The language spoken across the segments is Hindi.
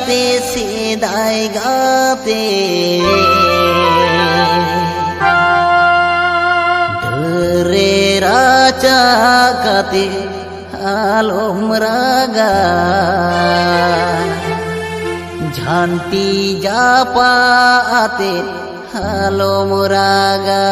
गाते सेदाय गाते ढरे राचा गाते आलोम रागा झांटी जापा आते आलोम रागा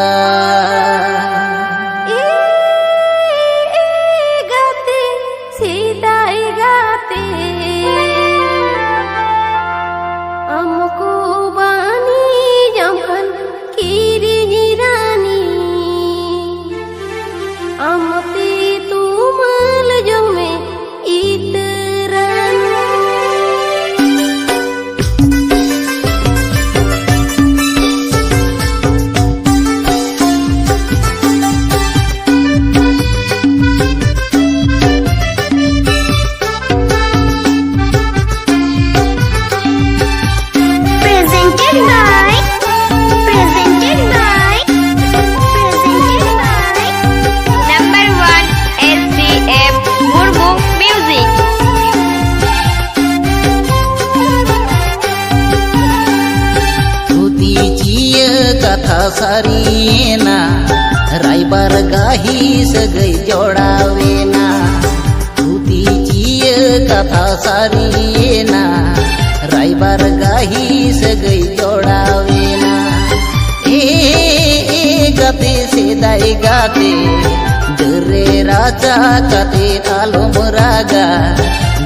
कथा सारीना रायबार गाही सगई जोड़ावेना धुतीची कथा सारीना रायबार गाही सगई जोड़ावेना ए गाते सेदाय गाते डरे राजा गाते आलोम रागा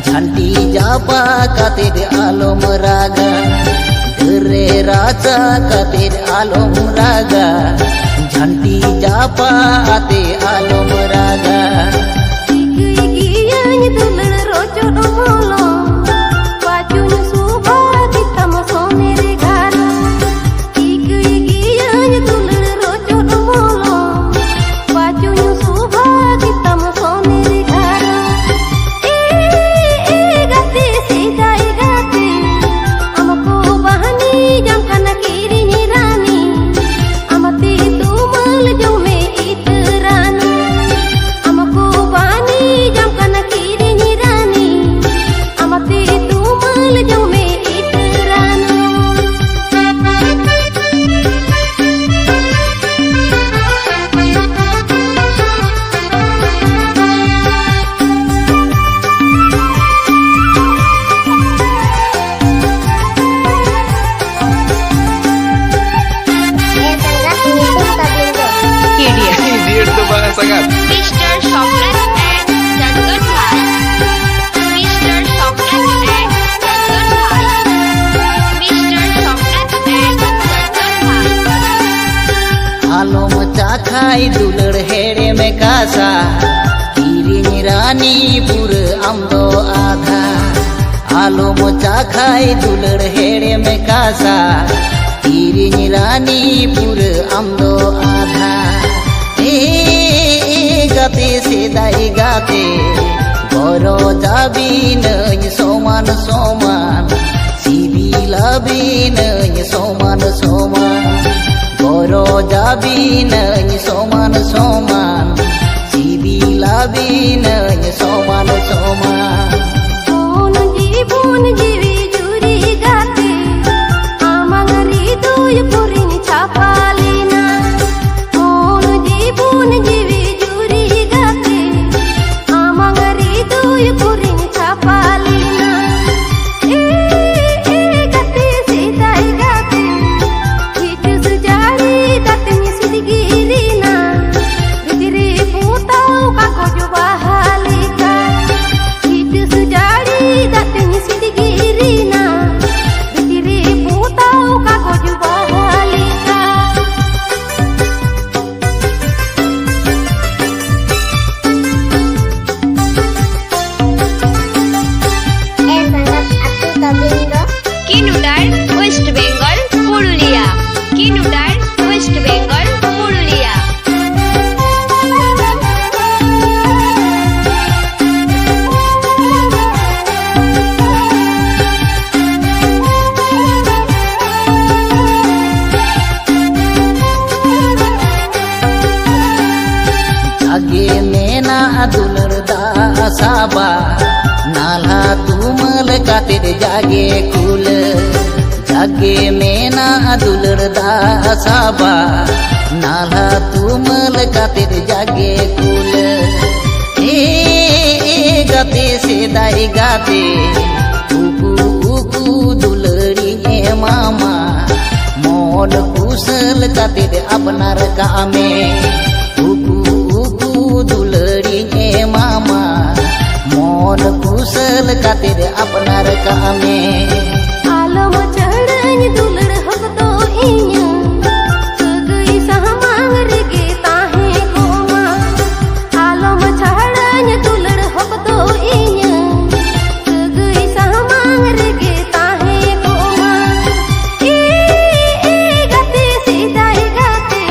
झांटी जापा गाते आलोम रागा रे राजा काते आलोम रागा झांटी जापा आते आलोम रागा आलोम चाखाई दुलड़ हेड़े में कासा किरिनी रानी पुर आमदो आधा आलोम चाखाई दुलड़ हेड़े में कासा किरिनी रानी पुर आमदो आधा ए गाते सेदाय गाते गरो जाबी नई सोमान सोमान सिबिलाबी नई सोमान सोमान गरो जाबी नई सोमान सोमान सिबिलाबी नई सोमान सोमान जीवी जुरी गाते आमंगरी दुय पुरिन छापालीना जीवन जीवी जुरी गाते आमंगरी दुय पुरिन छापालीना गाते सेदाय गाते हिटस जाड़ी गाते निसुदिगिरीना बिजरी पुताव काको जुबाहालिका हिटस जाड़ी गाते निसुदिगिरीना बिजरी पुताव काको जुबाहालिका কিনুডার ওয়েস্ট বেঙ্গল পুরুলিয়া কিনুডার ওয়েস্ট বেঙ্গল পুরুলিয়া जागे मेना दुलड़ दा साबा नाला तुमल खातिर जागे कुल जागे मेना दुलर दासाबा नाला तुमल खातिर जागे कुल ए गाते से दाई गाते उकू उकू दुलरी मामा मोन कुशल खातिर अपनार कामे उकू उकू दुलरी मामा मोन कुशल खातिर अपनार कामे आलम चढ़न दुलड़ हक तो इया सगई सहमांग रगे ताहे गोमा आलम चढ़न दुलड़ हक तो इया सगई सहमांग रगे ताहे गोमा ए गाते सीधाई गाते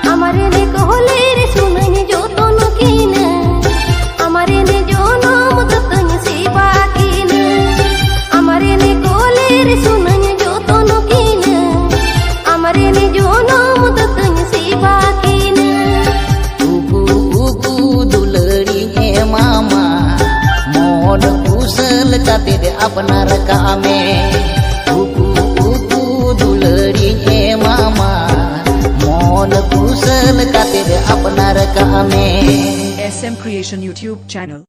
हमारे ने कहले रे सुनन जो तोनो कीन हमारे ने जो नाम दतन सेवा कीन हमारे ने कोले रे सुनन जो तोनो कीन हमारे ने जो नाम दतन सेवा कीन उकू उकू दुलरी मामा मोन कुशल खातिर अपनार कामे उकू उकू दुलरी मामा मोन कुशल खातिर अपनार कामे SM Creation YouTube channel.